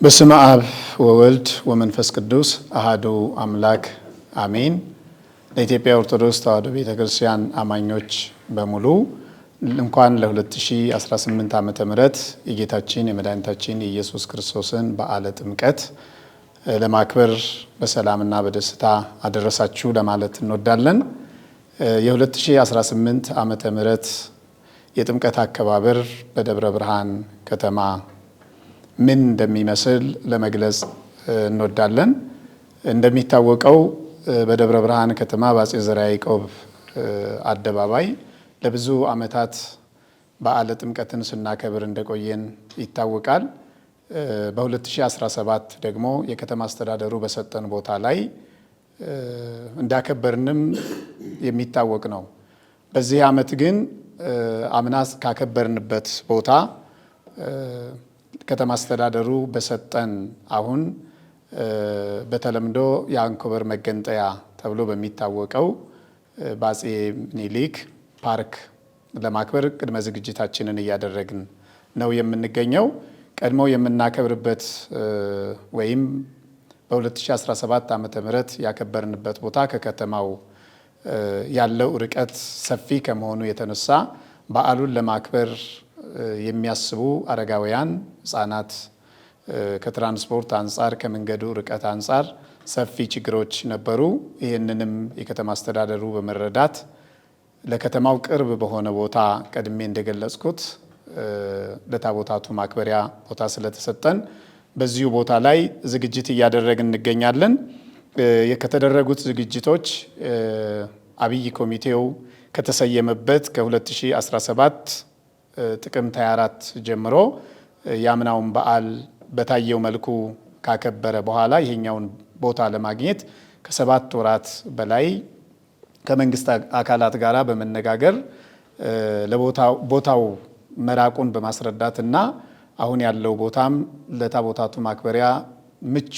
በስመ አብ ወወልድ ወመንፈስ ቅዱስ አሃዱ አምላክ አሜን። ለኢትዮጵያ ኦርቶዶክስ ተዋሕዶ ቤተክርስቲያን አማኞች በሙሉ እንኳን ለ2018 ዓመተ ምህረት የጌታችን የመድኃኒታችን የኢየሱስ ክርስቶስን በዓለ ጥምቀት ለማክበር በሰላምና በደስታ አደረሳችሁ ለማለት እንወዳለን። የ2018 ዓመተ ምህረት የጥምቀት አከባበር በደብረ ብርሃን ከተማ ምን እንደሚመስል ለመግለጽ እንወዳለን። እንደሚታወቀው በደብረ ብርሃን ከተማ በአፄ ዘርዓ ያዕቆብ አደባባይ ለብዙ ዓመታት በዓለ ጥምቀትን ስናከብር እንደቆየን ይታወቃል። በ2017 ደግሞ የከተማ አስተዳደሩ በሰጠን ቦታ ላይ እንዳከበርንም የሚታወቅ ነው። በዚህ ዓመት ግን አምናስ ካከበርንበት ቦታ ከተማ አስተዳደሩ በሰጠን አሁን በተለምዶ የአንኮበር መገንጠያ ተብሎ በሚታወቀው በአፄ ምኒልክ ፓርክ ለማክበር ቅድመ ዝግጅታችንን እያደረግን ነው የምንገኘው። ቀድሞ የምናከብርበት ወይም በ2017 ዓመተ ምህረት ያከበርንበት ቦታ ከከተማው ያለው ርቀት ሰፊ ከመሆኑ የተነሳ በዓሉን ለማክበር የሚያስቡ አረጋውያን፣ ሕፃናት ከትራንስፖርት አንጻር ከመንገዱ ርቀት አንጻር ሰፊ ችግሮች ነበሩ። ይህንንም የከተማ አስተዳደሩ በመረዳት ለከተማው ቅርብ በሆነ ቦታ ቀድሜ እንደገለጽኩት ለታቦታቱ ማክበሪያ ቦታ ስለተሰጠን በዚሁ ቦታ ላይ ዝግጅት እያደረግን እንገኛለን። ከተደረጉት ዝግጅቶች አብይ ኮሚቴው ከተሰየመበት ከ2017 ጥቅምት 24 ጀምሮ የአምናውን በዓል በታየው መልኩ ካከበረ በኋላ ይሄኛውን ቦታ ለማግኘት ከ7 ወራት በላይ ከመንግስት አካላት ጋር በመነጋገር ቦታው መራቁን በማስረዳትና አሁን ያለው ቦታም ለታቦታቱ ማክበሪያ ምቹ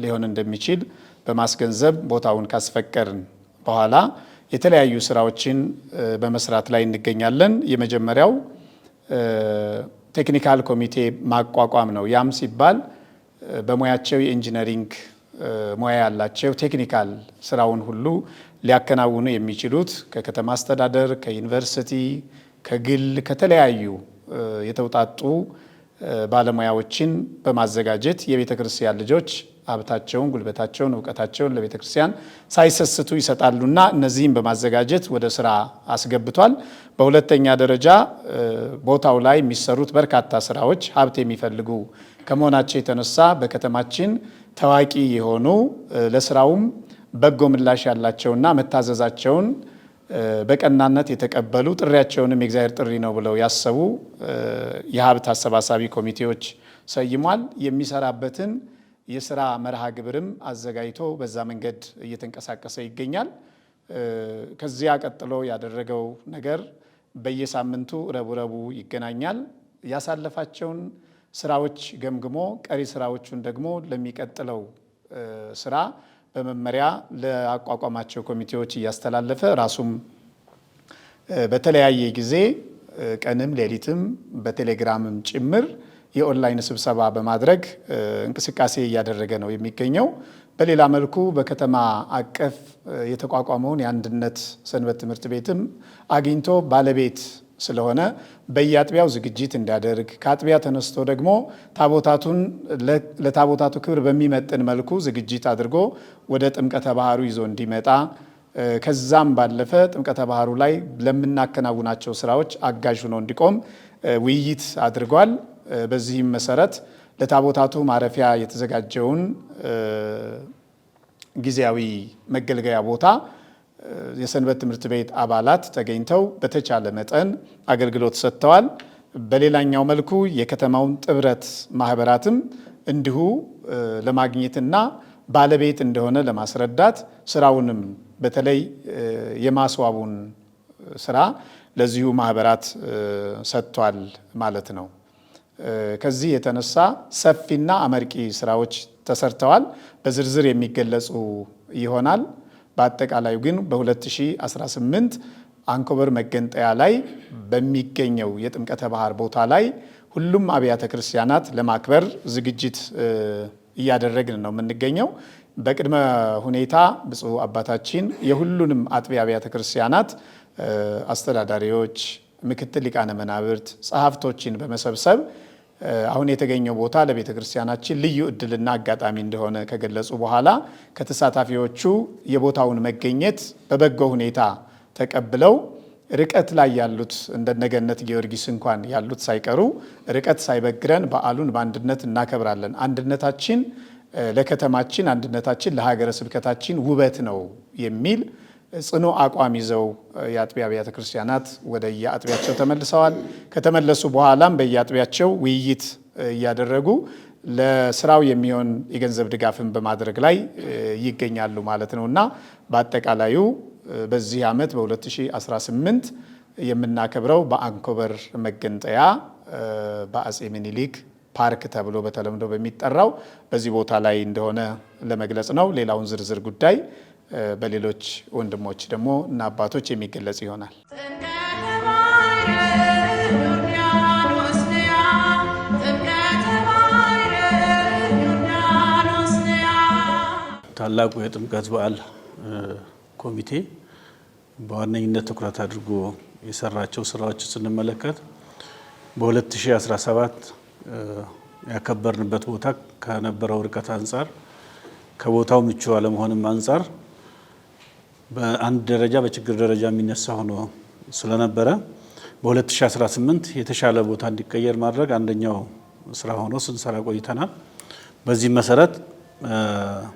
ሊሆን እንደሚችል በማስገንዘብ ቦታውን ካስፈቀርን በኋላ የተለያዩ ስራዎችን በመስራት ላይ እንገኛለን። የመጀመሪያው ቴክኒካል ኮሚቴ ማቋቋም ነው። ያም ሲባል በሙያቸው የኢንጂነሪንግ ሙያ ያላቸው ቴክኒካል ስራውን ሁሉ ሊያከናውኑ የሚችሉት ከከተማ አስተዳደር፣ ከዩኒቨርሲቲ፣ ከግል ከተለያዩ የተውጣጡ ባለሙያዎችን በማዘጋጀት የቤተ ክርስቲያን ልጆች ሀብታቸውን፣ ጉልበታቸውን፣ እውቀታቸውን ለቤተ ክርስቲያን ሳይሰስቱ ይሰጣሉና እነዚህም በማዘጋጀት ወደ ስራ አስገብቷል። በሁለተኛ ደረጃ ቦታው ላይ የሚሰሩት በርካታ ስራዎች ሀብት የሚፈልጉ ከመሆናቸው የተነሳ በከተማችን ታዋቂ የሆኑ ለስራውም በጎ ምላሽ ያላቸውና መታዘዛቸውን በቀናነት የተቀበሉ ጥሪያቸውንም የእግዚአብሔር ጥሪ ነው ብለው ያሰቡ የሀብት አሰባሳቢ ኮሚቴዎች ሰይሟል። የሚሰራበትን የስራ መርሃ ግብርም አዘጋጅቶ በዛ መንገድ እየተንቀሳቀሰ ይገኛል። ከዚያ ቀጥሎ ያደረገው ነገር በየሳምንቱ ረቡዕ ይገናኛል። ያሳለፋቸውን ስራዎች ገምግሞ ቀሪ ስራዎቹን ደግሞ ለሚቀጥለው ስራ በመመሪያ ለአቋቋማቸው ኮሚቴዎች እያስተላለፈ ራሱም በተለያየ ጊዜ ቀንም ሌሊትም በቴሌግራምም ጭምር የኦንላይን ስብሰባ በማድረግ እንቅስቃሴ እያደረገ ነው የሚገኘው። በሌላ መልኩ በከተማ አቀፍ የተቋቋመውን የአንድነት ሰንበት ትምህርት ቤትም አግኝቶ ባለቤት ስለሆነ በየአጥቢያው ዝግጅት እንዲያደርግ ከአጥቢያ ተነስቶ ደግሞ ታቦታቱን ለታቦታቱ ክብር በሚመጥን መልኩ ዝግጅት አድርጎ ወደ ጥምቀተ ባህሩ ይዞ እንዲመጣ ከዛም ባለፈ ጥምቀተ ባህሩ ላይ ለምናከናውናቸው ስራዎች አጋዥ ሆኖ እንዲቆም ውይይት አድርጓል። በዚህም መሰረት ለታቦታቱ ማረፊያ የተዘጋጀውን ጊዜያዊ መገልገያ ቦታ የሰንበት ትምህርት ቤት አባላት ተገኝተው በተቻለ መጠን አገልግሎት ሰጥተዋል። በሌላኛው መልኩ የከተማውን ጥብረት ማህበራትም እንዲሁ ለማግኘትና ባለቤት እንደሆነ ለማስረዳት ስራውንም በተለይ የማስዋቡን ስራ ለዚሁ ማህበራት ሰጥቷል ማለት ነው። ከዚህ የተነሳ ሰፊና አመርቂ ስራዎች ተሰርተዋል። በዝርዝር የሚገለጹ ይሆናል። በአጠቃላዩ ግን በ2018 አንኮበር መገንጠያ ላይ በሚገኘው የጥምቀተ ባህር ቦታ ላይ ሁሉም አብያተ ክርስቲያናት ለማክበር ዝግጅት እያደረግን ነው የምንገኘው። በቅድመ ሁኔታ ብፁዕ አባታችን የሁሉንም አጥቢያ አብያተ ክርስቲያናት አስተዳዳሪዎች፣ ምክትል ሊቃነ መናብርት፣ ጸሐፍቶችን በመሰብሰብ አሁን የተገኘው ቦታ ለቤተ ክርስቲያናችን ልዩ እድልና አጋጣሚ እንደሆነ ከገለጹ በኋላ ከተሳታፊዎቹ የቦታውን መገኘት በበጎ ሁኔታ ተቀብለው ርቀት ላይ ያሉት እንደነገነት ጊዮርጊስ እንኳን ያሉት ሳይቀሩ ርቀት ሳይበግረን በዓሉን በአንድነት እናከብራለን። አንድነታችን ለከተማችን፣ አንድነታችን ለሀገረ ስብከታችን ውበት ነው የሚል ጽኑ አቋም ይዘው የአጥቢያ አብያተ ክርስቲያናት ወደ የአጥቢያቸው ተመልሰዋል። ከተመለሱ በኋላም በየአጥቢያቸው ውይይት እያደረጉ ለስራው የሚሆን የገንዘብ ድጋፍን በማድረግ ላይ ይገኛሉ ማለት ነው እና በአጠቃላዩ በዚህ ዓመት በ2018 የምናከብረው በአንኮበር መገንጠያ በአጼ ምኒልክ ፓርክ ተብሎ በተለምዶ በሚጠራው በዚህ ቦታ ላይ እንደሆነ ለመግለጽ ነው። ሌላውን ዝርዝር ጉዳይ በሌሎች ወንድሞች ደግሞ እና አባቶች የሚገለጽ ይሆናል። ታላቁ የጥምቀት በዓል ኮሚቴ በዋነኝነት ትኩረት አድርጎ የሰራቸው ስራዎች ስንመለከት በ2017 ያከበርንበት ቦታ ከነበረው ርቀት አንጻር ከቦታው ምቹ አለመሆንም አንጻር በአንድ ደረጃ በችግር ደረጃ የሚነሳ ሆኖ ስለነበረ በ2018 የተሻለ ቦታ እንዲቀየር ማድረግ አንደኛው ስራ ሆኖ ስንሰራ ቆይተናል። በዚህ መሰረት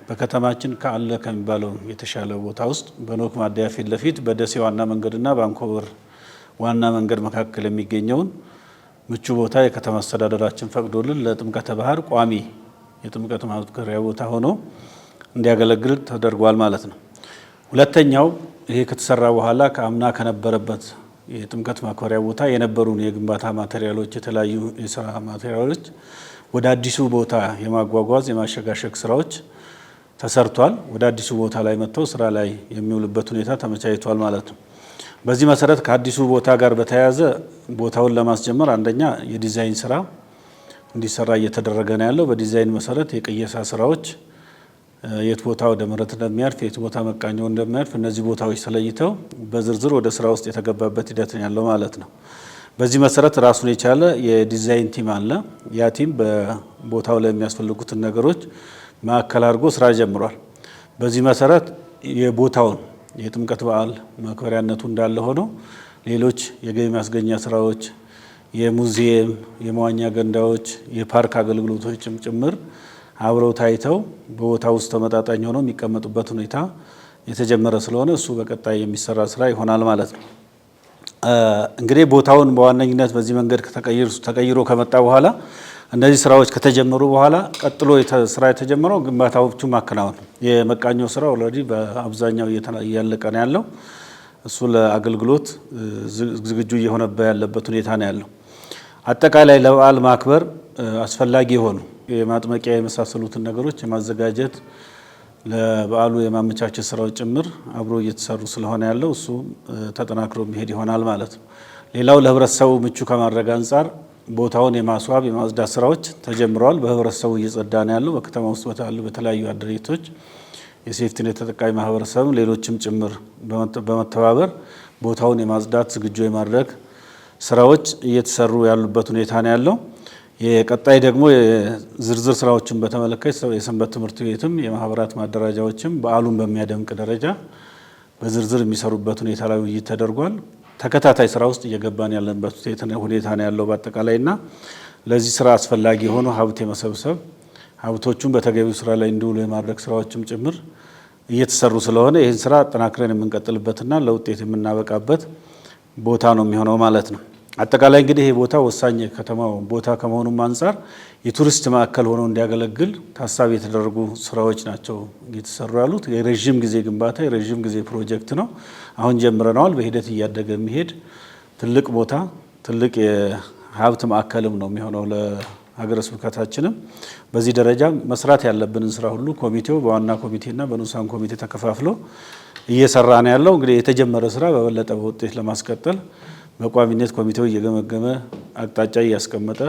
በከተማችን ካለ ከሚባለው የተሻለ ቦታ ውስጥ በኖክ ማደያ ፊት ለፊት በደሴ ዋና መንገድና በአንኮበር ዋና መንገድ መካከል የሚገኘውን ምቹ ቦታ የከተማ አስተዳደራችን ፈቅዶልን ለጥምቀተ ባህር ቋሚ የጥምቀት ማክበሪያ ቦታ ሆኖ እንዲያገለግል ተደርጓል ማለት ነው። ሁለተኛው ይሄ ከተሰራ በኋላ ከአምና ከነበረበት የጥምቀት ማክበሪያ ቦታ የነበሩን የግንባታ ማቴሪያሎች፣ የተለያዩ የስራ ማቴሪያሎች ወደ አዲሱ ቦታ የማጓጓዝ የማሸጋሸግ ስራዎች ተሰርቷል። ወደ አዲሱ ቦታ ላይ መጥተው ስራ ላይ የሚውልበት ሁኔታ ተመቻችቷል ማለት ነው። በዚህ መሰረት ከአዲሱ ቦታ ጋር በተያያዘ ቦታውን ለማስጀመር አንደኛ የዲዛይን ስራ እንዲሰራ እየተደረገ ነው ያለው። በዲዛይን መሰረት የቅየሳ ስራዎች የት ቦታ ወደ መሬት እንደሚያርፍ የት ቦታ መቃኛው እንደሚያርፍ እነዚህ ቦታዎች ተለይተው በዝርዝር ወደ ስራ ውስጥ የተገባበት ሂደት ነው ያለው ማለት ነው። በዚህ መሰረት ራሱን የቻለ የዲዛይን ቲም አለ። ያ ቲም በቦታው ላይ የሚያስፈልጉትን ነገሮች ማዕከል አድርጎ ስራ ጀምሯል። በዚህ መሰረት የቦታውን የጥምቀት በዓል ማክበሪያነቱ እንዳለ ሆኖ ሌሎች የገቢ ማስገኛ ስራዎች፣ የሙዚየም፣ የመዋኛ ገንዳዎች፣ የፓርክ አገልግሎቶችም ጭምር አብረው ታይተው በቦታው ውስጥ ተመጣጣኝ ሆነው የሚቀመጡበት ሁኔታ የተጀመረ ስለሆነ እሱ በቀጣይ የሚሰራ ስራ ይሆናል ማለት ነው። እንግዲህ ቦታውን በዋነኝነት በዚህ መንገድ ተቀይሮ ከመጣ በኋላ እነዚህ ስራዎች ከተጀመሩ በኋላ ቀጥሎ ስራ የተጀመረው ግንባታዎቹ ማከናወን። የመቃኛው ስራ ኦልሬዲ በአብዛኛው እያለቀ ነው ያለው። እሱ ለአገልግሎት ዝግጁ እየሆነ ያለበት ሁኔታ ነው ያለው። አጠቃላይ ለበዓል ማክበር አስፈላጊ የሆኑ የማጥመቂያ የመሳሰሉትን ነገሮች የማዘጋጀት ለበዓሉ የማመቻቸት ስራዎች ጭምር አብሮ እየተሰሩ ስለሆነ ያለው እሱ ተጠናክሮ የሚሄድ ይሆናል ማለት ነው። ሌላው ለህብረተሰቡ ምቹ ከማድረግ አንጻር ቦታውን የማስዋብ የማጽዳት ስራዎች ተጀምረዋል። በህብረተሰቡ እየጸዳ ነው ያለው። በከተማ ውስጥ ባሉ በተለያዩ አደረጃጀቶች የሴፍቲኔት ተጠቃሚ ማህበረሰብ ሌሎችም ጭምር በመተባበር ቦታውን የማጽዳት ዝግጁ የማድረግ ስራዎች እየተሰሩ ያሉበት ሁኔታ ነው ያለው። የቀጣይ ደግሞ የዝርዝር ስራዎችን በተመለከተ የሰንበት ትምህርት ቤትም የማህበራት ማደራጃዎችም በዓሉን በሚያደምቅ ደረጃ በዝርዝር የሚሰሩበት ሁኔታ ላይ ውይይት ተደርጓል። ተከታታይ ስራ ውስጥ እየገባን ያለንበት ሁኔታ ነው ያለው በአጠቃላይና ለዚህ ስራ አስፈላጊ የሆኑ ሀብት የመሰብሰብ ሀብቶቹን በተገቢው ስራ ላይ እንዲውሉ የማድረግ ስራዎችም ጭምር እየተሰሩ ስለሆነ ይህን ስራ አጠናክረን የምንቀጥልበትና ለውጤት የምናበቃበት ቦታ ነው የሚሆነው ማለት ነው። አጠቃላይ እንግዲህ ይሄ ቦታ ወሳኝ ከተማው ቦታ ከመሆኑም አንጻር የቱሪስት ማዕከል ሆኖ እንዲያገለግል ታሳቢ የተደረጉ ስራዎች ናቸው እየተሰሩ ያሉት። የረዥም ጊዜ ግንባታ የረዥም ጊዜ ፕሮጀክት ነው። አሁን ጀምረነዋል። በሂደት እያደገ የሚሄድ ትልቅ ቦታ ትልቅ የሀብት ማዕከልም ነው የሚሆነው ለሀገረ ስብከታችንም። በዚህ ደረጃ መስራት ያለብንን ስራ ሁሉ ኮሚቴው በዋና ኮሚቴና በንዑሳን ኮሚቴ ተከፋፍሎ እየሰራ ነው ያለው። እንግዲህ የተጀመረ ስራ በበለጠ በውጤት ለማስቀጠል በቋሚነት ኮሚቴው እየገመገመ አቅጣጫ እያስቀመጠ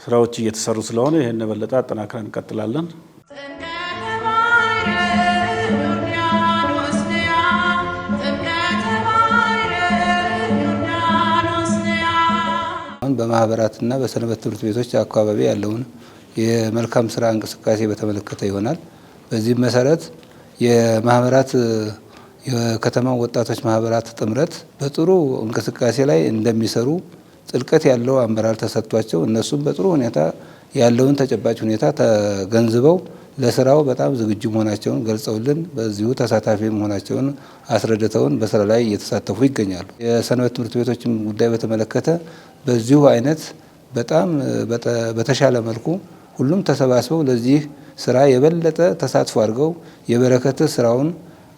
ስራዎች እየተሰሩ ስለሆነ ይሄን በለጠ አጠናክረን እንቀጥላለን። በማህበራትና በሰንበት ትምህርት ቤቶች አካባቢ ያለውን የመልካም ስራ እንቅስቃሴ በተመለከተ ይሆናል። በዚህም መሰረት የማህበራት የከተማ ወጣቶች ማህበራት ጥምረት በጥሩ እንቅስቃሴ ላይ እንደሚሰሩ ጥልቀት ያለው አመራር ተሰጥቷቸው እነሱም በጥሩ ሁኔታ ያለውን ተጨባጭ ሁኔታ ተገንዝበው ለስራው በጣም ዝግጁ መሆናቸውን ገልጸውልን በዚሁ ተሳታፊ መሆናቸውን አስረድተውን በስራ ላይ እየተሳተፉ ይገኛሉ። የሰንበት ትምህርት ቤቶችን ጉዳይ በተመለከተ በዚሁ አይነት በጣም በተሻለ መልኩ ሁሉም ተሰባስበው ለዚህ ስራ የበለጠ ተሳትፎ አድርገው የበረከት ስራውን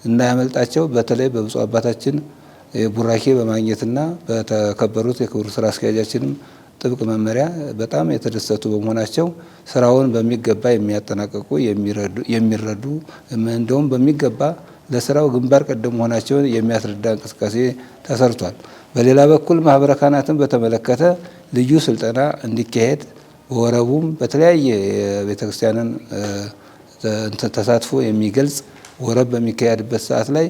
እንዳያመልጣቸው በተለይ በብፁዕ አባታችን ቡራኬ በማግኘትና በተከበሩት የክቡር ስራ አስኪያጃችንም ጥብቅ መመሪያ በጣም የተደሰቱ በመሆናቸው ስራውን በሚገባ የሚያጠናቀቁ የሚረዱ እንደውም በሚገባ ለስራው ግንባር ቀደም መሆናቸውን የሚያስረዳ እንቅስቃሴ ተሰርቷል። በሌላ በኩል ማህበረ ካህናትን በተመለከተ ልዩ ስልጠና እንዲካሄድ በወረቡም በተለያየ የቤተክርስቲያንን ተሳትፎ የሚገልጽ ወረብ በሚካሄድበት ሰዓት ላይ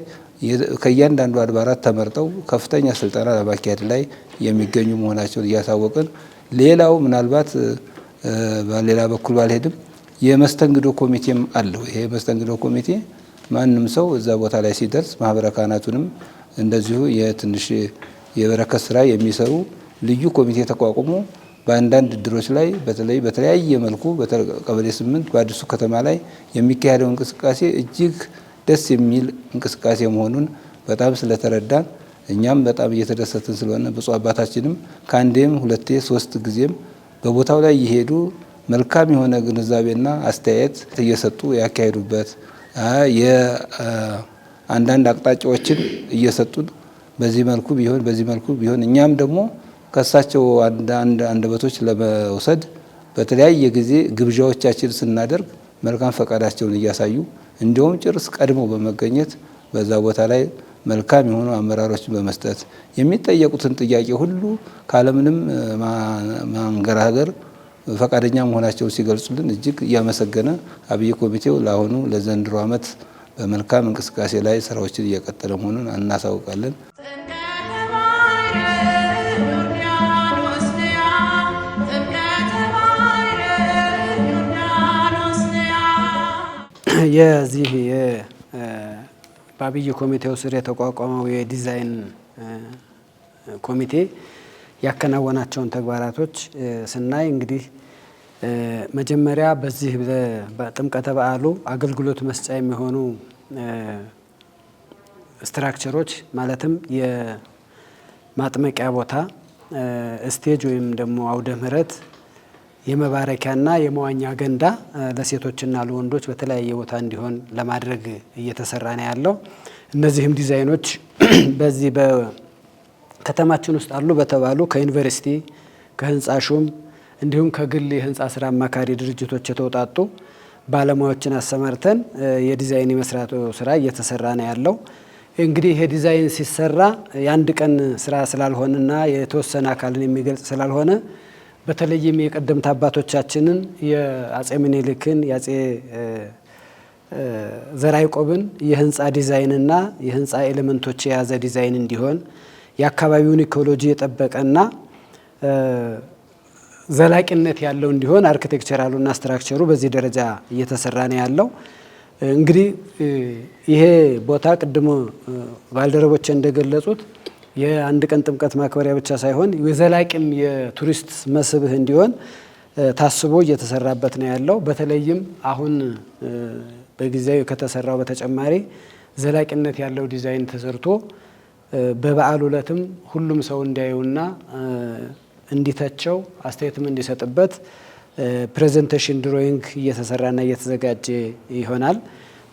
ከእያንዳንዱ አድባራት ተመርጠው ከፍተኛ ስልጠና ለማካሄድ ላይ የሚገኙ መሆናቸውን እያሳወቅን፣ ሌላው ምናልባት በሌላ በኩል ባልሄድም የመስተንግዶ ኮሚቴም አለው። ይሄ መስተንግዶ ኮሚቴ ማንም ሰው እዛ ቦታ ላይ ሲደርስ ማህበረ ካህናቱንም እንደዚሁ የትንሽ የበረከት ስራ የሚሰሩ ልዩ ኮሚቴ ተቋቁሞ በአንዳንድ እድሮች ላይ በተለይ በተለያየ መልኩ በቀበሌ 8 በአዲሱ ከተማ ላይ የሚካሄደው እንቅስቃሴ እጅግ ደስ የሚል እንቅስቃሴ መሆኑን በጣም ስለተረዳን እኛም በጣም እየተደሰትን ስለሆነ ብፁዕ አባታችንም ከአንዴም ሁለቴ 3 ጊዜም በቦታው ላይ እየሄዱ መልካም የሆነ ግንዛቤና አስተያየት እየሰጡ ያካሄዱበት የአንዳንድ አቅጣጫዎችን እየሰጡን በዚህ መልኩ ቢሆን እኛም ደግሞ ከሳቸው አንደበቶች ለመውሰድ በተለያየ ጊዜ ግብዣዎቻችን ስናደርግ መልካም ፈቃዳቸውን እያሳዩ እንዲሁም ጭርስ ቀድሞ በመገኘት በዛ ቦታ ላይ መልካም የሆኑ አመራሮችን በመስጠት የሚጠየቁትን ጥያቄ ሁሉ ካለምንም ማንገራገር ፈቃደኛ መሆናቸውን ሲገልጹልን እጅግ እያመሰገነ አብይ ኮሚቴው ለአሁኑ ለዘንድሮ ዓመት በመልካም እንቅስቃሴ ላይ ስራዎችን እየቀጠለ መሆኑን እናሳውቃለን። የዚህ በአብይ ኮሚቴው ስር የተቋቋመው የዲዛይን ኮሚቴ ያከናወናቸውን ተግባራቶች ስናይ እንግዲህ መጀመሪያ በዚህ በጥምቀተ በዓሉ አገልግሎት መስጫ የሚሆኑ ስትራክቸሮች ማለትም የማጥመቂያ ቦታ፣ ስቴጅ ወይም ደግሞ አውደ ምሕረት፣ የመባረኪያና የመዋኛ ገንዳ ለሴቶችና ለወንዶች በተለያየ ቦታ እንዲሆን ለማድረግ እየተሰራ ነው ያለው። እነዚህም ዲዛይኖች በዚህ በከተማችን ውስጥ አሉ በተባሉ ከዩኒቨርሲቲ ከህንፃ ሹም እንዲሁም ከግል የህንፃ ስራ አማካሪ ድርጅቶች የተውጣጡ ባለሙያዎችን አሰማርተን የዲዛይን የመስራቱ ስራ እየተሰራ ነው ያለው። እንግዲህ ይሄ ዲዛይን ሲሰራ የአንድ ቀን ስራ ስላልሆነና የተወሰነ አካልን የሚገልጽ ስላልሆነ በተለይም የቀደምት አባቶቻችንን የአጼ ምኒልክን የአጼ ዘርዓ ያዕቆብን የህንፃ ዲዛይንና የህንፃ ኤሌመንቶች የያዘ ዲዛይን እንዲሆን የአካባቢውን ኢኮሎጂ የጠበቀና ዘላቂነት ያለው እንዲሆን አርኪቴክቸራሉና ስትራክቸሩ በዚህ ደረጃ እየተሰራ ነው ያለው። እንግዲህ ይሄ ቦታ ቅድሞ ባልደረቦች እንደገለጹት የአንድ ቀን ጥምቀት ማክበሪያ ብቻ ሳይሆን የዘላቂም የቱሪስት መስህብ እንዲሆን ታስቦ እየተሰራበት ነው ያለው። በተለይም አሁን በጊዜው ከተሰራው በተጨማሪ ዘላቂነት ያለው ዲዛይን ተሰርቶ በበዓሉ ዕለትም ሁሉም ሰው እንዲያዩና እንዲተቸው አስተያየትም እንዲሰጥበት ፕሬዘንቴሽን ድሮይንግ እየተሰራና እየተዘጋጀ ይሆናል።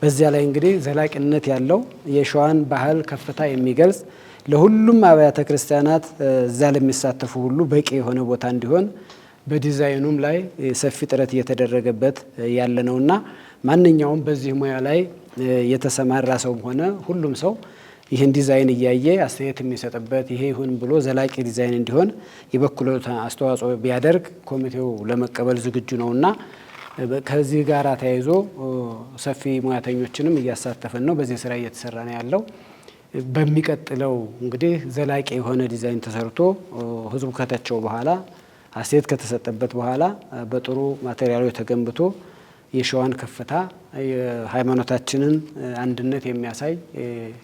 በዚያ ላይ እንግዲህ ዘላቂነት ያለው የሸዋን ባህል ከፍታ የሚገልጽ ለሁሉም አብያተ ክርስቲያናት እዛ ለሚሳተፉ ሁሉ በቂ የሆነ ቦታ እንዲሆን በዲዛይኑም ላይ ሰፊ ጥረት እየተደረገበት ያለ ነውና ማንኛውም በዚህ ሙያ ላይ የተሰማራ ሰውም ሆነ ሁሉም ሰው ይህን ዲዛይን እያየ አስተያየት የሚሰጥበት ይሄ ይሁን ብሎ ዘላቂ ዲዛይን እንዲሆን የበኩሉን አስተዋጽኦ ቢያደርግ ኮሚቴው ለመቀበል ዝግጁ ነውና ከዚህ ጋር ተያይዞ ሰፊ ሙያተኞችንም እያሳተፈን ነው። በዚህ ስራ እየተሰራ ነው ያለው። በሚቀጥለው እንግዲህ ዘላቂ የሆነ ዲዛይን ተሰርቶ ህዝቡ ከተቸው በኋላ አስተያየት ከተሰጠበት በኋላ በጥሩ ማቴሪያሎች ተገንብቶ የሸዋን ከፍታ የሃይማኖታችንን አንድነት የሚያሳይ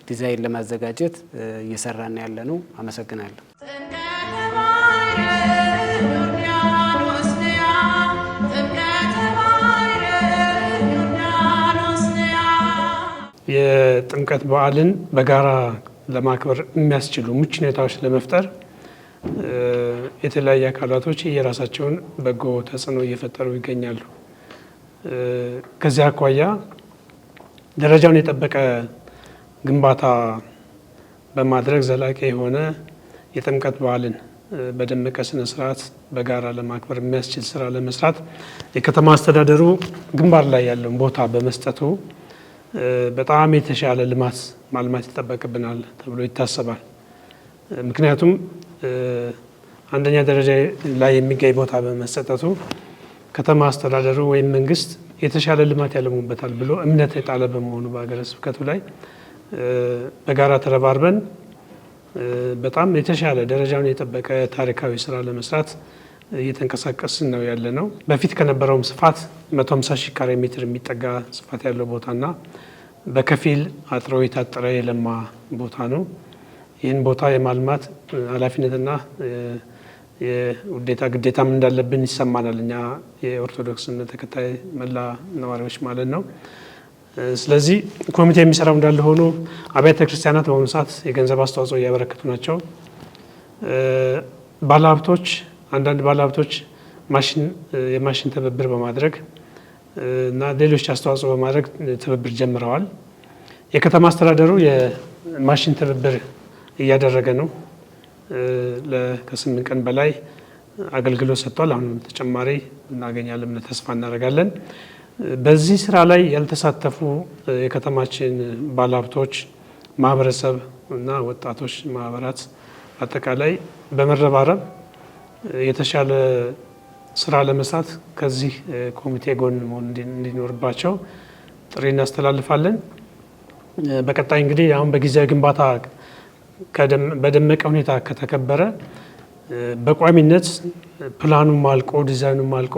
ዲዛይን ለማዘጋጀት እየሰራን ያለ ነው። አመሰግናለሁ። የጥምቀት በዓልን በጋራ ለማክበር የሚያስችሉ ምቹ ሁኔታዎች ለመፍጠር የተለያዩ አካላቶች የራሳቸውን በጎ ተጽዕኖ እየፈጠሩ ይገኛሉ። ከዚያ አኳያ ደረጃውን የጠበቀ ግንባታ በማድረግ ዘላቂ የሆነ የጥምቀት በዓልን በደመቀ ስነ ስርዓት በጋራ ለማክበር የሚያስችል ስራ ለመስራት የከተማ አስተዳደሩ ግንባር ላይ ያለውን ቦታ በመስጠቱ በጣም የተሻለ ልማት ማልማት ይጠበቅብናል ተብሎ ይታሰባል። ምክንያቱም አንደኛ ደረጃ ላይ የሚገኝ ቦታ በመሰጠቱ ከተማ አስተዳደሩ ወይም መንግስት የተሻለ ልማት ያለሙበታል ብሎ እምነት የጣለ በመሆኑ በሀገረ ስብከቱ ላይ በጋራ ተረባርበን በጣም የተሻለ ደረጃውን የጠበቀ ታሪካዊ ስራ ለመስራት እየተንቀሳቀስን ነው ያለ ነው። በፊት ከነበረውም ስፋት 150 ሺህ ካሬ ሜትር የሚጠጋ ስፋት ያለው ቦታና በከፊል አጥሮ የታጠረ የለማ ቦታ ነው። ይህን ቦታ የማልማት ኃላፊነትና የውዴታ ግዴታም እንዳለብን ይሰማናል፣ እኛ የኦርቶዶክስ እምነት ተከታይ መላ ነዋሪዎች ማለት ነው። ስለዚህ ኮሚቴ የሚሰራው እንዳለ ሆኖ አብያተ ክርስቲያናት በአሁኑ ሰዓት የገንዘብ አስተዋጽኦ እያበረከቱ ናቸው። ባለሀብቶች አንዳንድ ባለሀብቶች የማሽን ትብብር በማድረግ እና ሌሎች አስተዋጽኦ በማድረግ ትብብር ጀምረዋል። የከተማ አስተዳደሩ የማሽን ትብብር እያደረገ ነው። ከ8 ቀን በላይ አገልግሎት ሰጥቷል። አሁን ተጨማሪ እናገኛለን ብለን ተስፋ እናደርጋለን። በዚህ ስራ ላይ ያልተሳተፉ የከተማችን ባለሀብቶች፣ ማህበረሰብ እና ወጣቶች ማህበራት አጠቃላይ በመረባረብ የተሻለ ስራ ለመስራት ከዚህ ኮሚቴ ጎን መሆን እንዲኖርባቸው ጥሪ እናስተላልፋለን። በቀጣይ እንግዲህ አሁን በጊዜያዊ ግንባታ በደመቀ ሁኔታ ከተከበረ በቋሚነት ፕላኑም አልቆ ዲዛይኑም አልቆ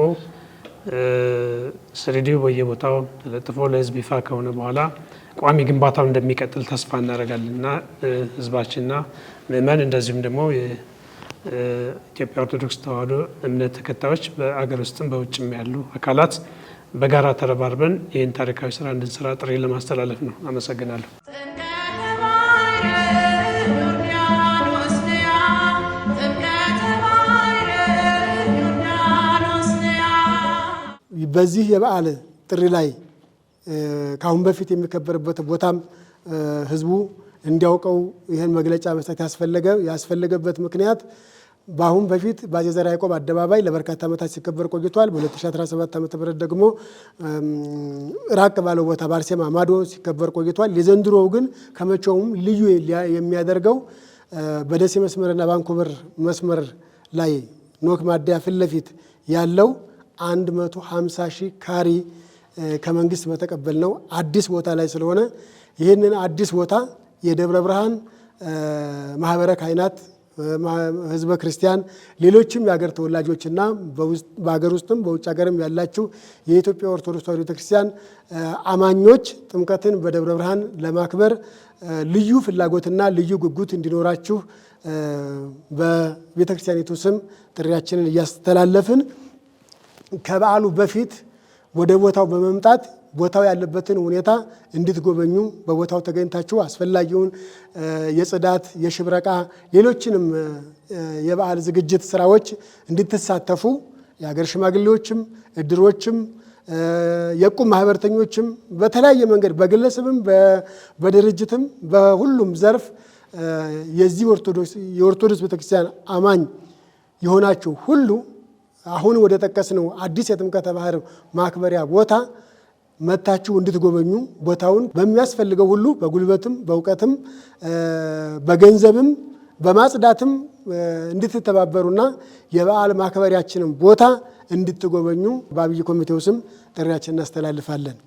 ስሪዲው በየቦታው ተለጥፎ ለህዝብ ይፋ ከሆነ በኋላ ቋሚ ግንባታው እንደሚቀጥል ተስፋ እናደርጋለን እና ህዝባችንና ምእመን እንደዚሁም ደግሞ የኢትዮጵያ ኦርቶዶክስ ተዋሕዶ እምነት ተከታዮች በአገር ውስጥም በውጭም ያሉ አካላት በጋራ ተረባርበን ይህን ታሪካዊ ስራ እንድንሰራ ጥሪ ለማስተላለፍ ነው። አመሰግናለሁ። በዚህ የበዓል ጥሪ ላይ ከአሁን በፊት የሚከበርበት ቦታም ህዝቡ እንዲያውቀው ይህን መግለጫ መስጠት ያስፈለገበት ምክንያት በአሁን በፊት በአፄ ዘርዓ ያዕቆብ አደባባይ ለበርካታ ዓመታት ሲከበር ቆይቷል። በ2017 ዓ.ም ደግሞ ራቅ ባለው ቦታ በአርሴማ ማዶ ሲከበር ቆይቷል። የዘንድሮው ግን ከመቼውም ልዩ የሚያደርገው በደሴ መስመርና ባንኮበር መስመር ላይ ኖክ ማደያ ፊት ለፊት ያለው 150 ሺህ ካሬ ከመንግስት በተቀበልነው አዲስ ቦታ ላይ ስለሆነ ይህንን አዲስ ቦታ የደብረ ብርሃን ማህበረ ካህናት፣ ህዝበ ክርስቲያን፣ ሌሎችም የሀገር ተወላጆችና በሀገር ውስጥም በውጭ ሀገርም ያላችሁ የኢትዮጵያ ኦርቶዶክስ ተዋሕዶ ቤተክርስቲያን አማኞች ጥምቀትን በደብረ ብርሃን ለማክበር ልዩ ፍላጎትና ልዩ ጉጉት እንዲኖራችሁ በቤተክርስቲያኒቱ ስም ጥሪያችንን እያስተላለፍን ከበዓሉ በፊት ወደ ቦታው በመምጣት ቦታው ያለበትን ሁኔታ እንድትጎበኙ በቦታው ተገኝታችሁ አስፈላጊውን የጽዳት፣ የሽብረቃ፣ ሌሎችንም የበዓል ዝግጅት ስራዎች እንድትሳተፉ የሀገር ሽማግሌዎችም፣ እድሮችም፣ የቁም ማህበርተኞችም በተለያየ መንገድ በግለሰብም በድርጅትም በሁሉም ዘርፍ የዚህ የኦርቶዶክስ ቤተክርስቲያን አማኝ የሆናችሁ ሁሉ አሁን ወደ ጠቀስነው አዲስ የጥምቀተ ባህር ማክበሪያ ቦታ መታችሁ እንድትጎበኙ ቦታውን በሚያስፈልገው ሁሉ በጉልበትም በእውቀትም በገንዘብም በማጽዳትም እንድትተባበሩና የበዓል ማክበሪያችንን ቦታ እንድትጎበኙ በአብይ ኮሚቴው ስም ጥሪያችን እናስተላልፋለን።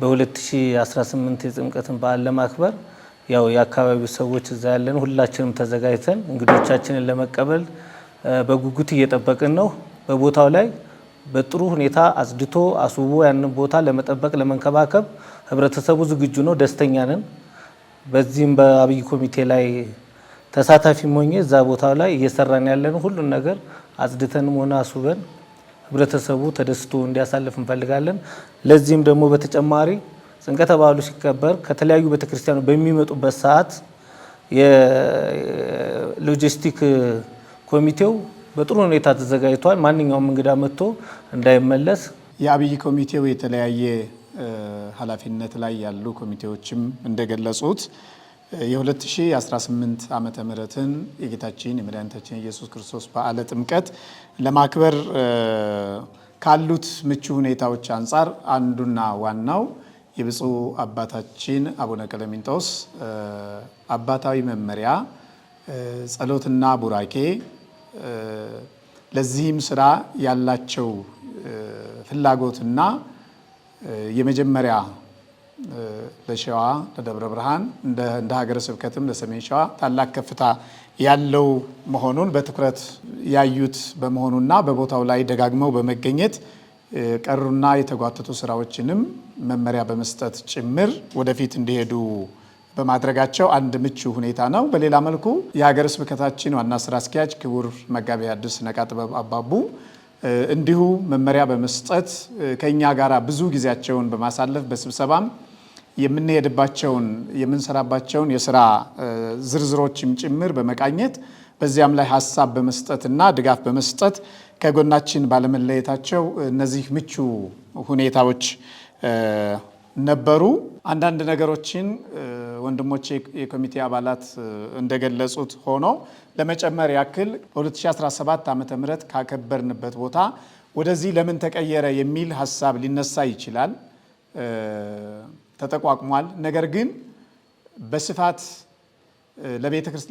በ2018 የጥምቀትን በዓል ለማክበር ያው የአካባቢው ሰዎች እዛ ያለን ሁላችንም ተዘጋጅተን እንግዶቻችንን ለመቀበል በጉጉት እየጠበቅን ነው። በቦታው ላይ በጥሩ ሁኔታ አጽድቶ አስውቦ ያንን ቦታ ለመጠበቅ ለመንከባከብ ህብረተሰቡ ዝግጁ ነው፣ ደስተኛ ነን። በዚህም በአብይ ኮሚቴ ላይ ተሳታፊ ሆኜ እዛ ቦታው ላይ እየሰራን ያለን ሁሉን ነገር አጽድተንም ሆነ አስውበን ህብረተሰቡ ተደስቶ እንዲያሳልፍ እንፈልጋለን። ለዚህም ደግሞ በተጨማሪ ጥምቀተ በዓሉ ሲከበር ከተለያዩ ቤተክርስቲያኖች በሚመጡበት ሰዓት የሎጂስቲክ ኮሚቴው በጥሩ ሁኔታ ተዘጋጅቷል። ማንኛውም እንግዳ መጥቶ እንዳይመለስ የአብይ ኮሚቴው የተለያየ ኃላፊነት ላይ ያሉ ኮሚቴዎችም እንደገለጹት የ2018 ዓመተ ምህረትን የጌታችን የመድኃኒታችን ኢየሱስ ክርስቶስ በዓለ ጥምቀት ለማክበር ካሉት ምቹ ሁኔታዎች አንጻር አንዱና ዋናው የብፁዕ አባታችን አቡነ ቀለሚንጦስ አባታዊ መመሪያ ጸሎትና ቡራኬ ለዚህም ስራ ያላቸው ፍላጎትና የመጀመሪያ ለሸዋ ለደብረ ብርሃን እንደ ሀገረ ስብከትም ለሰሜን ሸዋ ታላቅ ከፍታ ያለው መሆኑን በትኩረት ያዩት በመሆኑና በቦታው ላይ ደጋግመው በመገኘት ቀሩና የተጓተቱ ስራዎችንም መመሪያ በመስጠት ጭምር ወደፊት እንዲሄዱ በማድረጋቸው አንድ ምቹ ሁኔታ ነው። በሌላ መልኩ የሀገረ ስብከታችን ዋና ስራ አስኪያጅ ክቡር መጋቤ ሐዲስ ነቃ ጥበብ አባቡ እንዲሁ መመሪያ በመስጠት ከኛ ጋር ብዙ ጊዜያቸውን በማሳለፍ በስብሰባም የምንሄድባቸውን የምንሰራባቸውን የስራ ዝርዝሮችም ጭምር በመቃኘት በዚያም ላይ ሀሳብ በመስጠትና ድጋፍ በመስጠት ከጎናችን ባለመለየታቸው እነዚህ ምቹ ሁኔታዎች ነበሩ። አንዳንድ ነገሮችን ወንድሞቼ የኮሚቴ አባላት እንደገለጹት ሆኖ ለመጨመር ያክል በ2017 ዓ.ም ካከበርንበት ቦታ ወደዚህ ለምን ተቀየረ የሚል ሀሳብ ሊነሳ ይችላል። ተጠቋቁሟል። ነገር ግን በስፋት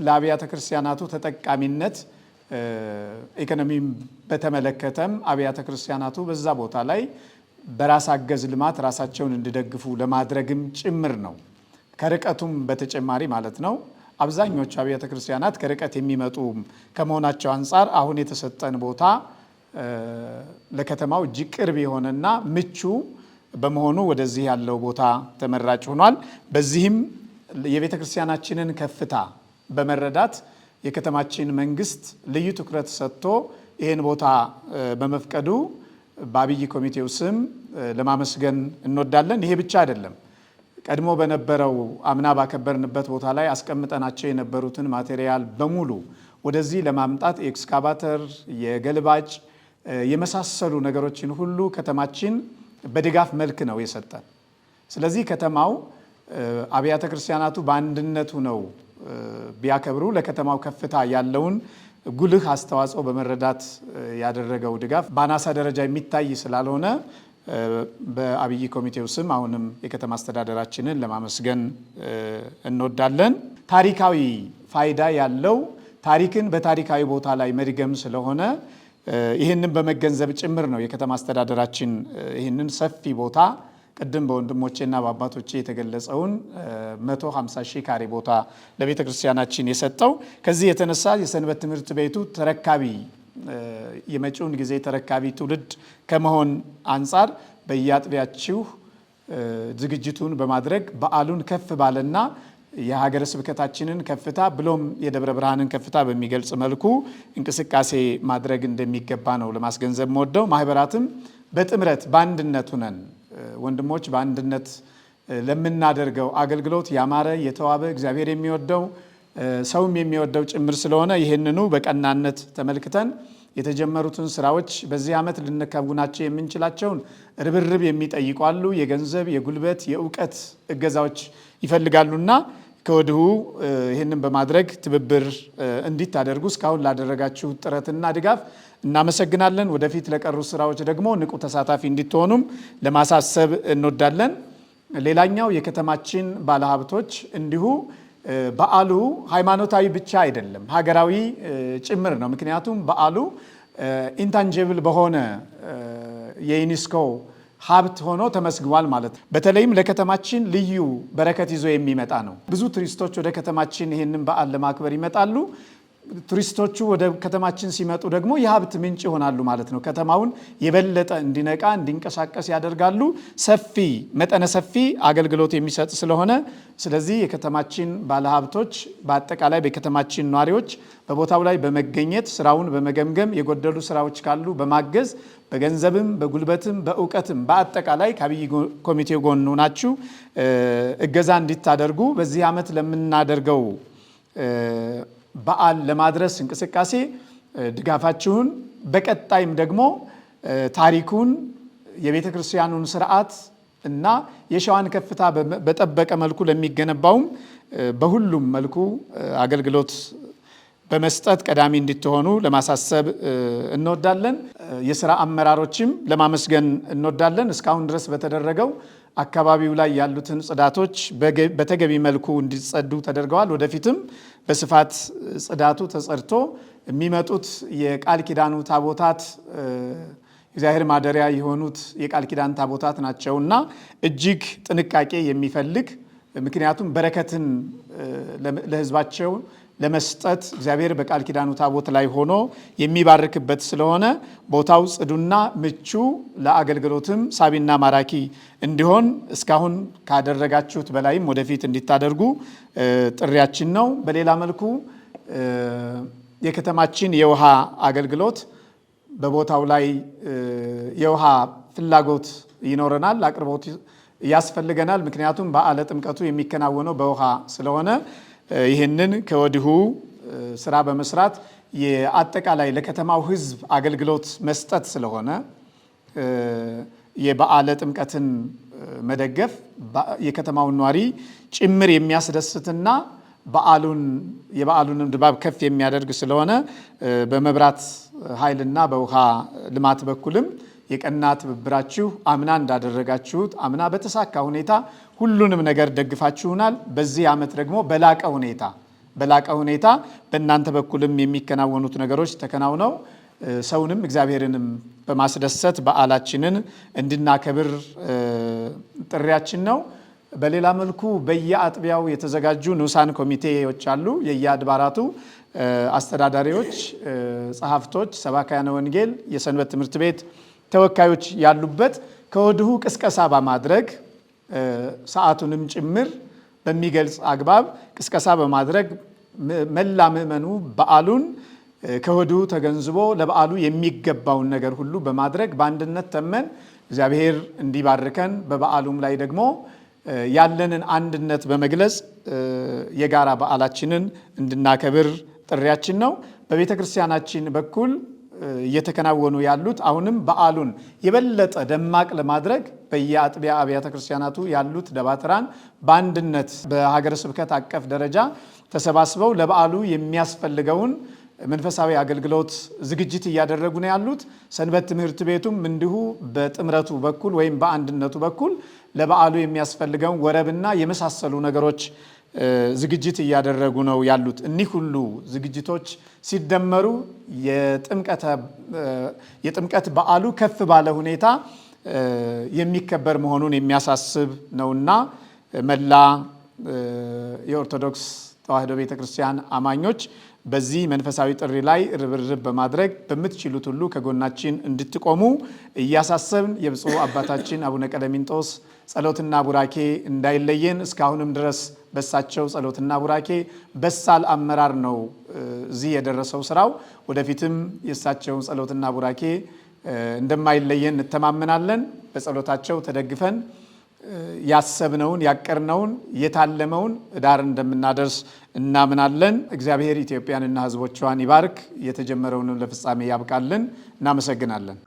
ለአብያተ ክርስቲያናቱ ተጠቃሚነት ኢኮኖሚም በተመለከተም አብያተ ክርስቲያናቱ በዛ ቦታ ላይ በራስ አገዝ ልማት ራሳቸውን እንዲደግፉ ለማድረግም ጭምር ነው። ከርቀቱም በተጨማሪ ማለት ነው። አብዛኞቹ አብያተ ክርስቲያናት ከርቀት የሚመጡ ከመሆናቸው አንጻር አሁን የተሰጠን ቦታ ለከተማው እጅግ ቅርብ የሆነና ምቹ በመሆኑ ወደዚህ ያለው ቦታ ተመራጭ ሆኗል። በዚህም የቤተ ክርስቲያናችንን ከፍታ በመረዳት የከተማችን መንግስት ልዩ ትኩረት ሰጥቶ ይህን ቦታ በመፍቀዱ በአብይ ኮሚቴው ስም ለማመስገን እንወዳለን። ይሄ ብቻ አይደለም። ቀድሞ በነበረው አምና ባከበርንበት ቦታ ላይ አስቀምጠናቸው የነበሩትን ማቴሪያል በሙሉ ወደዚህ ለማምጣት ኤክስካቫተር፣ የገልባጭ የመሳሰሉ ነገሮችን ሁሉ ከተማችን በድጋፍ መልክ ነው የሰጠን። ስለዚህ ከተማው አብያተ ክርስቲያናቱ በአንድነቱ ነው ቢያከብሩ ለከተማው ከፍታ ያለውን ጉልህ አስተዋጽኦ በመረዳት ያደረገው ድጋፍ በአናሳ ደረጃ የሚታይ ስላልሆነ በአብይ ኮሚቴው ስም አሁንም የከተማ አስተዳደራችንን ለማመስገን እንወዳለን። ታሪካዊ ፋይዳ ያለው ታሪክን በታሪካዊ ቦታ ላይ መድገም ስለሆነ ይህንን በመገንዘብ ጭምር ነው የከተማ አስተዳደራችን ይህንን ሰፊ ቦታ ቅድም በወንድሞቼና በአባቶቼ የተገለጸውን 150 ሺህ ካሬ ቦታ ለቤተ ክርስቲያናችን የሰጠው። ከዚህ የተነሳ የሰንበት ትምህርት ቤቱ ተረካቢ የመጪውን ጊዜ ተረካቢ ትውልድ ከመሆን አንጻር በየአጥቢያችሁ ዝግጅቱን በማድረግ በዓሉን ከፍ ባለና የሀገረ ስብከታችንን ከፍታ ብሎም የደብረ ብርሃንን ከፍታ በሚገልጽ መልኩ እንቅስቃሴ ማድረግ እንደሚገባ ነው ለማስገንዘብ ወደው። ማህበራትም በጥምረት በአንድነት ሁነን ወንድሞች በአንድነት ለምናደርገው አገልግሎት ያማረ የተዋበ እግዚአብሔር የሚወደው ሰውም የሚወደው ጭምር ስለሆነ ይህንኑ በቀናነት ተመልክተን የተጀመሩትን ስራዎች በዚህ ዓመት ልንከውናቸው የምንችላቸውን ርብርብ የሚጠይቁ አሉ። የገንዘብ፣ የጉልበት፣ የእውቀት እገዛዎች ይፈልጋሉና ከወዲሁ ይህንን በማድረግ ትብብር እንዲታደርጉ እስካሁን ላደረጋችሁ ጥረትና ድጋፍ እናመሰግናለን። ወደፊት ለቀሩ ስራዎች ደግሞ ንቁ ተሳታፊ እንድትሆኑም ለማሳሰብ እንወዳለን። ሌላኛው የከተማችን ባለሀብቶች እንዲሁ በዓሉ ሃይማኖታዊ ብቻ አይደለም፣ ሀገራዊ ጭምር ነው። ምክንያቱም በዓሉ ኢንታንጂብል በሆነ የዩኔስኮ ሀብት ሆኖ ተመስግቧል ማለት ነው። በተለይም ለከተማችን ልዩ በረከት ይዞ የሚመጣ ነው። ብዙ ቱሪስቶች ወደ ከተማችን ይህንን በዓል ለማክበር ይመጣሉ። ቱሪስቶቹ ወደ ከተማችን ሲመጡ ደግሞ የሀብት ምንጭ ይሆናሉ ማለት ነው። ከተማውን የበለጠ እንዲነቃ እንዲንቀሳቀስ ያደርጋሉ። መጠነ ሰፊ አገልግሎት የሚሰጥ ስለሆነ ስለዚህ የከተማችን ባለሀብቶች በአጠቃላይ በከተማችን ነዋሪዎች በቦታው ላይ በመገኘት ስራውን በመገምገም የጎደሉ ስራዎች ካሉ በማገዝ በገንዘብም በጉልበትም በእውቀትም በአጠቃላይ ከአብይ ኮሚቴው ጎን ሆናችሁ እገዛ እንዲታደርጉ በዚህ ዓመት ለምናደርገው በዓል ለማድረስ እንቅስቃሴ ድጋፋችሁን በቀጣይም ደግሞ ታሪኩን የቤተ ክርስቲያኑን ስርዓት እና የሸዋን ከፍታ በጠበቀ መልኩ ለሚገነባውም በሁሉም መልኩ አገልግሎት በመስጠት ቀዳሚ እንድትሆኑ ለማሳሰብ እንወዳለን። የሥራ አመራሮችም ለማመስገን እንወዳለን። እስካሁን ድረስ በተደረገው አካባቢው ላይ ያሉትን ጽዳቶች በተገቢ መልኩ እንዲጸዱ ተደርገዋል። ወደፊትም በስፋት ጽዳቱ ተጸድቶ የሚመጡት የቃል ኪዳኑ ታቦታት እግዚአብሔር ማደሪያ የሆኑት የቃል ኪዳን ታቦታት ናቸውና እጅግ ጥንቃቄ የሚፈልግ ምክንያቱም በረከትን ለሕዝባቸው ለመስጠት እግዚአብሔር በቃል ኪዳኑ ታቦት ላይ ሆኖ የሚባርክበት ስለሆነ ቦታው ጽዱና ምቹ ለአገልግሎትም ሳቢና ማራኪ እንዲሆን እስካሁን ካደረጋችሁት በላይም ወደፊት እንዲታደርጉ ጥሪያችን ነው። በሌላ መልኩ የከተማችን የውሃ አገልግሎት በቦታው ላይ የውሃ ፍላጎት ይኖረናል፣ አቅርቦት ያስፈልገናል። ምክንያቱም በዓለ ጥምቀቱ የሚከናወነው በውሃ ስለሆነ ይህንን ከወዲሁ ስራ በመስራት የአጠቃላይ ለከተማው ሕዝብ አገልግሎት መስጠት ስለሆነ የበዓለ ጥምቀትን መደገፍ የከተማውን ኗሪ ጭምር የሚያስደስትና የበዓሉንም ድባብ ከፍ የሚያደርግ ስለሆነ በመብራት ኃይልና በውሃ ልማት በኩልም የቀና ትብብራችሁ አምና እንዳደረጋችሁት አምና በተሳካ ሁኔታ ሁሉንም ነገር ደግፋችሁናል። በዚህ ዓመት ደግሞ በላቀ ሁኔታ በእናንተ በኩልም የሚከናወኑት ነገሮች ተከናውነው ሰውንም እግዚአብሔርንም በማስደሰት በዓላችንን እንድናከብር ጥሪያችን ነው። በሌላ መልኩ በየአጥቢያው የተዘጋጁ ንዑሳን ኮሚቴዎች አሉ። የየአድባራቱ አስተዳዳሪዎች፣ ጸሐፍቶች፣ ሰባክያነ ወንጌል፣ የሰንበት ትምህርት ቤት ተወካዮች ያሉበት ከወዲሁ ቅስቀሳ በማድረግ ሰዓቱንም ጭምር በሚገልጽ አግባብ ቅስቀሳ በማድረግ መላ ምዕመኑ በዓሉን ከወዲሁ ተገንዝቦ ለበዓሉ የሚገባውን ነገር ሁሉ በማድረግ በአንድነት ተመን እግዚአብሔር እንዲባርከን በበዓሉም ላይ ደግሞ ያለንን አንድነት በመግለጽ የጋራ በዓላችንን እንድናከብር ጥሪያችን ነው። በቤተ ክርስቲያናችን በኩል እየተከናወኑ ያሉት አሁንም በዓሉን የበለጠ ደማቅ ለማድረግ በየአጥቢያ አብያተ ክርስቲያናቱ ያሉት ደባትራን በአንድነት በሀገረ ስብከት አቀፍ ደረጃ ተሰባስበው ለበዓሉ የሚያስፈልገውን መንፈሳዊ አገልግሎት ዝግጅት እያደረጉ ነው ያሉት። ሰንበት ትምህርት ቤቱም እንዲሁ በጥምረቱ በኩል ወይም በአንድነቱ በኩል ለበዓሉ የሚያስፈልገውን ወረብና የመሳሰሉ ነገሮች ዝግጅት እያደረጉ ነው ያሉት። እኒህ ሁሉ ዝግጅቶች ሲደመሩ የጥምቀት በዓሉ ከፍ ባለ ሁኔታ የሚከበር መሆኑን የሚያሳስብ ነውና መላ የኦርቶዶክስ ተዋሕዶ ቤተክርስቲያን አማኞች በዚህ መንፈሳዊ ጥሪ ላይ ርብርብ በማድረግ በምትችሉት ሁሉ ከጎናችን እንድትቆሙ እያሳሰብን የብፁዕ አባታችን አቡነ ቀለሚንጦስ ጸሎትና ቡራኬ እንዳይለየን እስካሁንም ድረስ በሳቸው ጸሎትና ቡራኬ በሳል አመራር ነው እዚህ የደረሰው ስራው። ወደፊትም የሳቸው ጸሎትና ቡራኬ እንደማይለየን እንተማመናለን። በጸሎታቸው ተደግፈን ያሰብነውን ያቀርነውን የታለመውን ዳር እንደምናደርስ እናምናለን። እግዚአብሔር ኢትዮጵያንና ሕዝቦቿን ይባርክ፣ የተጀመረውንም ለፍጻሜ ያብቃልን። እናመሰግናለን።